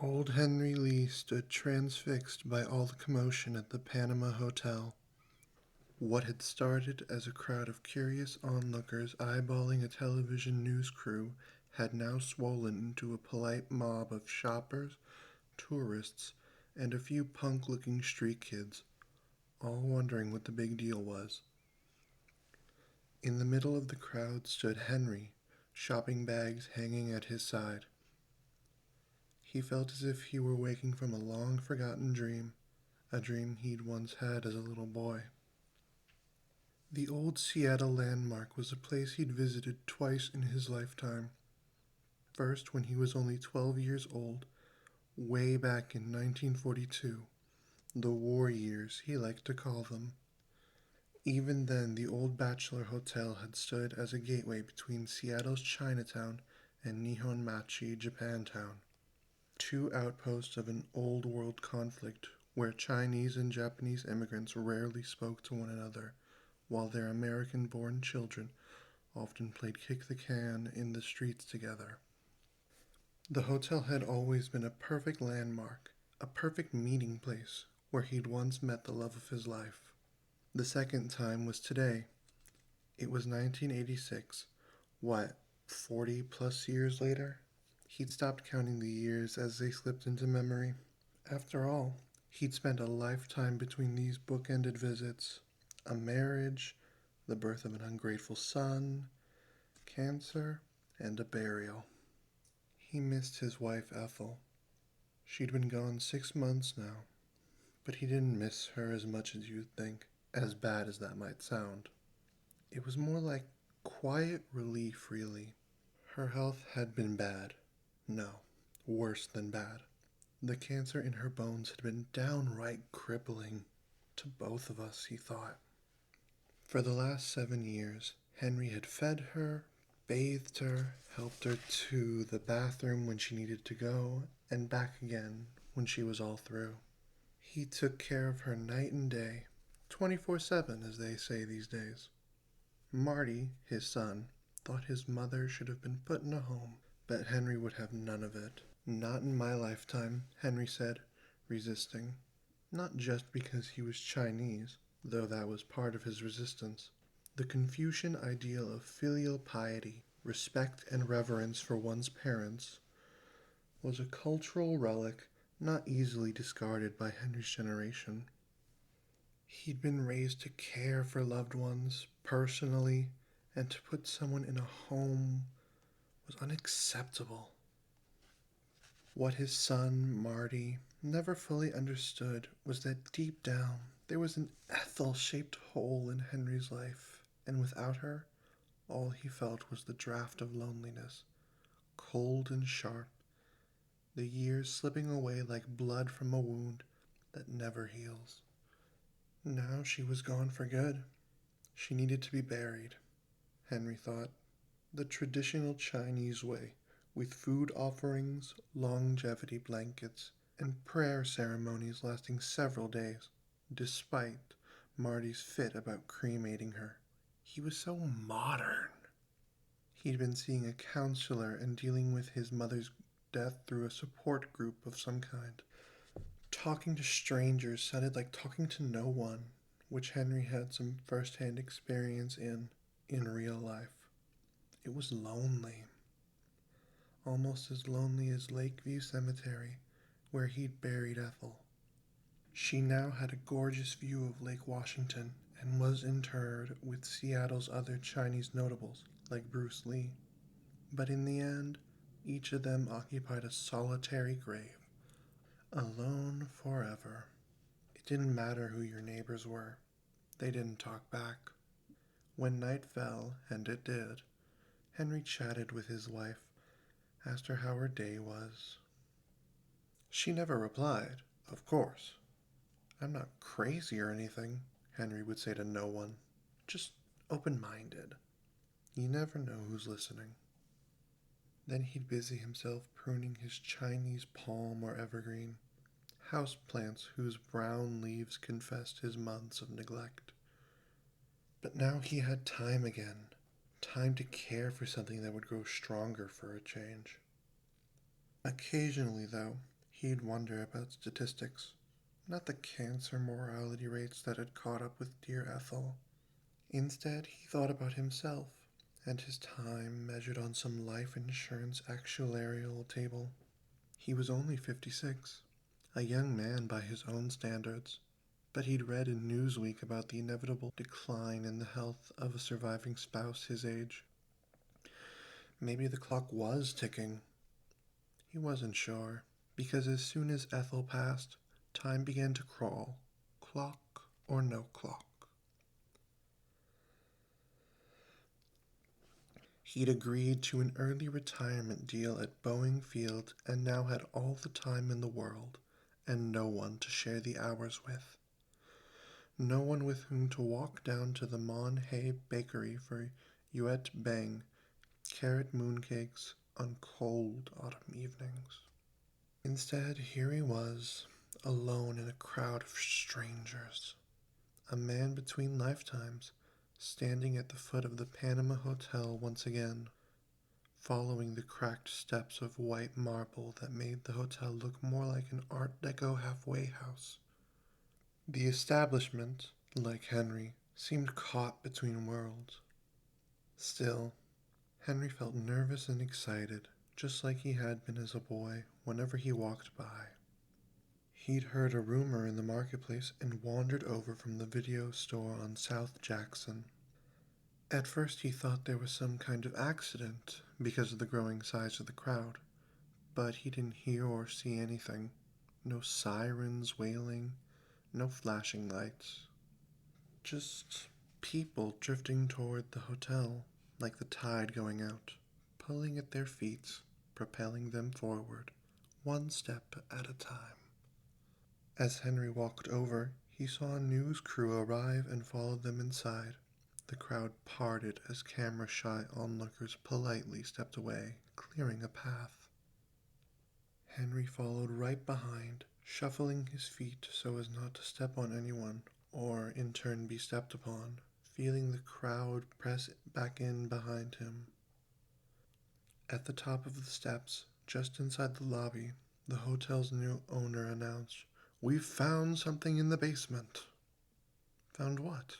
Old Henry Lee stood transfixed by all the commotion at the Panama Hotel. What had started as a crowd of curious onlookers eyeballing a television news crew had now swollen into a polite mob of shoppers, tourists, and a few punk-looking street kids, all wondering what the big deal was. In the middle of the crowd stood Henry, shopping bags hanging at his side. He felt as if he were waking from a long-forgotten dream, a dream he'd once had as a little boy. The old Seattle landmark was a place he'd visited twice in his lifetime. First, when he was only 12 years old, way back in 1942, the war years he liked to call them. Even then, the old Bachelor Hotel had stood as a gateway between Seattle's Chinatown and Nihonmachi, Japantown, two outposts of an old world conflict where Chinese and Japanese immigrants rarely spoke to one another, while their American-born children often played kick the can in the streets together. The hotel had always been a perfect landmark, a perfect meeting place where he'd once met the love of his life. The second time was today. It was 1986. What, 40 plus years later? He'd stopped counting the years as they slipped into memory. After all, he'd spent a lifetime between these bookended visits. A marriage, the birth of an ungrateful son, cancer, and a burial. He missed his wife Ethel. She'd been gone 6 months now, but he didn't miss her as much as you'd think, as bad as that might sound. It was more like quiet relief, really. Her health had been bad. No, worse than bad. The cancer in her bones had been downright crippling to both of us, he thought. For the last 7 years, Henry had fed her, bathed her, helped her to the bathroom when she needed to go, and back again when she was all through. He took care of her night and day, 24/7 as they say these days. Marty, his son, thought his mother should have been put in a home, but Henry would have none of it. Not in my lifetime, Henry said, resisting. Not just because he was Chinese, though that was part of his resistance. The Confucian ideal of filial piety, respect and reverence for one's parents, was a cultural relic not easily discarded by Henry's generation. He'd been raised to care for loved ones personally, and to put someone in a home was unacceptable. What his son, Marty, never fully understood was that deep down there was an Ethel-shaped hole in Henry's life, and without her, all he felt was the draft of loneliness, cold and sharp, the years slipping away like blood from a wound that never heals. Now she was gone for good. She needed to be buried, Henry thought, the traditional Chinese way, with food offerings, longevity blankets, and prayer ceremonies lasting several days, despite Marty's fit about cremating her. He was so modern. He'd been seeing a counselor and dealing with his mother's death through a support group of some kind. Talking to strangers sounded like talking to no one, which Henry had some first-hand experience in real life. It was lonely. Almost as lonely as Lakeview Cemetery, where he'd buried Ethel. She now had a gorgeous view of Lake Washington and was interred with Seattle's other Chinese notables, like Bruce Lee. But in the end, each of them occupied a solitary grave, alone forever. It didn't matter who your neighbors were. They didn't talk back. When night fell, and it did, Henry chatted with his wife, asked her how her day was. She never replied, of course. I'm not crazy or anything, Henry would say to no one. Just open-minded. You never know who's listening. Then he'd busy himself pruning his Chinese palm or evergreen, house plants whose brown leaves confessed his months of neglect. But now he had time again, time to care for something that would grow stronger for a change. Occasionally, though, He'd wonder about statistics, not the cancer mortality rates that had caught up with dear Ethel. Instead, he thought about himself and his time measured on some life insurance actuarial table. He was only 56, a young man by his own standards, but he'd read in Newsweek about the inevitable decline in the health of a surviving spouse his age. Maybe the clock was ticking. He wasn't sure, because as soon as Ethel passed, time began to crawl, clock or no clock. He'd agreed to an early retirement deal at Boeing Field and now had all the time in the world and no one to share the hours with. No one with whom to walk down to the Mon Hay bakery for Yuet Bang carrot mooncakes on cold autumn evenings. Instead, here he was, alone in a crowd of strangers, a man between lifetimes, standing at the foot of the Panama Hotel once again, following the cracked steps of white marble that made the hotel look more like an Art Deco halfway house. The establishment, like Henry, seemed caught between worlds. Still, Henry felt nervous and excited, just like he had been as a boy whenever he walked by. He'd heard a rumor in the marketplace and wandered over from the video store on South Jackson. At first he thought there was some kind of accident because of the growing size of the crowd, but he didn't hear or see anything. No sirens wailing, no flashing lights. Just people drifting toward the hotel like the tide going out, pulling at their feet, propelling them forward, one step at a time. As Henry walked over, he saw a news crew arrive and followed them inside. The crowd parted as camera-shy onlookers politely stepped away, clearing a path. Henry followed right behind, shuffling his feet so as not to step on anyone, or in turn be stepped upon, feeling the crowd press back in behind him. At the top of the steps, just inside the lobby, the hotel's new owner announced, "We've found something in the basement." Found what?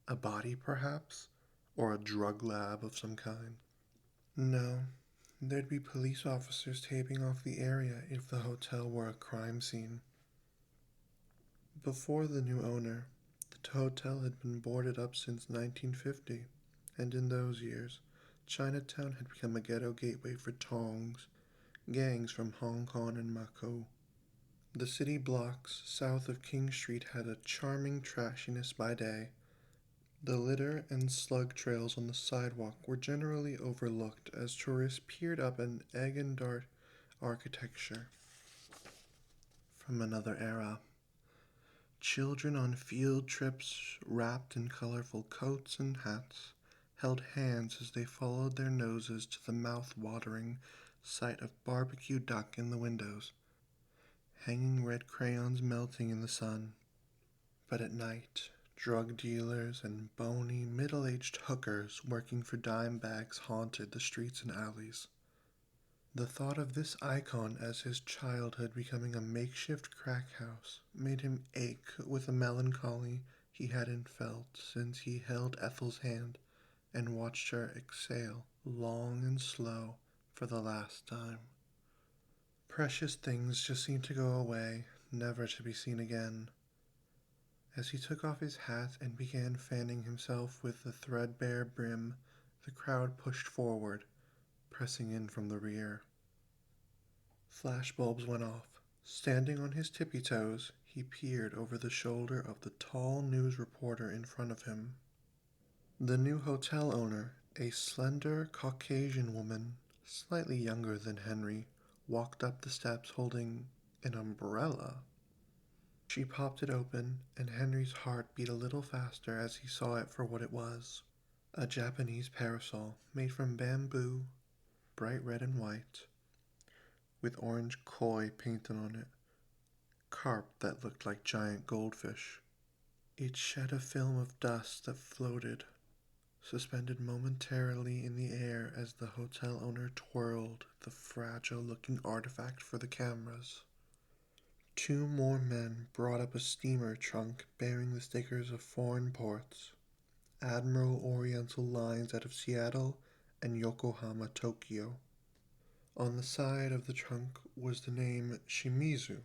A body, perhaps? Or a drug lab of some kind? No, there'd be police officers taping off the area if the hotel were a crime scene. Before the new owner, the hotel had been boarded up since 1950, and in those years, Chinatown had become a ghetto gateway for tongs, gangs from Hong Kong and Macau. The city blocks south of King Street had a charming trashiness by day. The litter and slug trails on the sidewalk were generally overlooked as tourists peered up at egg and dart architecture from another era. Children on field trips, wrapped in colorful coats and hats, held hands as they followed their noses to the mouth-watering sight of barbecue duck in the windows, hanging red crayons melting in the sun. But at night, drug dealers and bony, middle-aged hookers working for dime bags haunted the streets and alleys. The thought of this icon as his childhood becoming a makeshift crack house made him ache with a melancholy he hadn't felt since he held Ethel's hand and watched her exhale, long and slow, for the last time. Precious things just seemed to go away, never to be seen again. As he took off his hat and began fanning himself with the threadbare brim, the crowd pushed forward, pressing in from the rear. Flashbulbs went off. Standing on his tippy toes, he peered over the shoulder of the tall news reporter in front of him. The new hotel owner, a slender Caucasian woman, slightly younger than Henry, walked up the steps holding an umbrella. She popped it open, and Henry's heart beat a little faster as he saw it for what it was. A Japanese parasol made from bamboo, bright red and white, with orange koi painted on it, carp that looked like giant goldfish. It shed a film of dust that floated, suspended momentarily in the air as the hotel owner twirled the fragile-looking artifact for the cameras. 2 more men brought up a steamer trunk bearing the stickers of foreign ports, Admiral Oriental Lines out of Seattle and Yokohama, Tokyo. On the side of the trunk was the name Shimizu,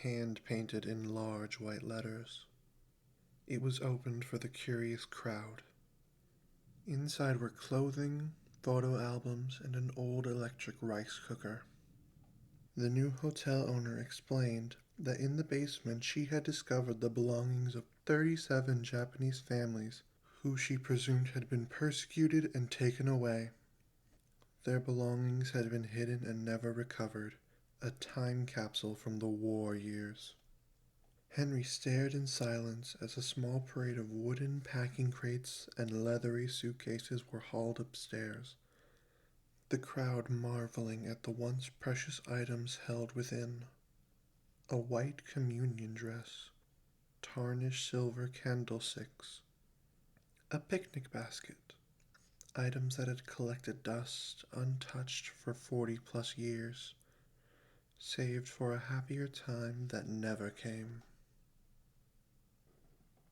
hand-painted in large white letters. It was opened for the curious crowd. Inside were clothing, photo albums, and an old electric rice cooker. The new hotel owner explained that in the basement she had discovered the belongings of 37 Japanese families who she presumed had been persecuted and taken away. Their belongings had been hidden and never recovered, a time capsule from the war years. Henry stared in silence as a small parade of wooden packing crates and leathery suitcases were hauled upstairs, the crowd marveling at the once precious items held within. A white communion dress, tarnished silver candlesticks, a picnic basket, items that had collected dust untouched for 40+ years, saved for a happier time that never came.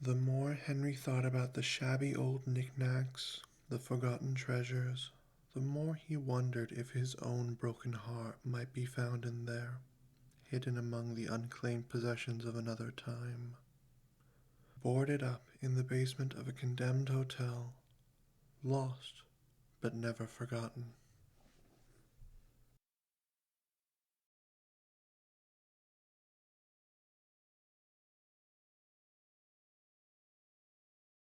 The more Henry thought about the shabby old knickknacks, the forgotten treasures, the more he wondered if his own broken heart might be found in there, hidden among the unclaimed possessions of another time. Boarded up in the basement of a condemned hotel, lost but never forgotten.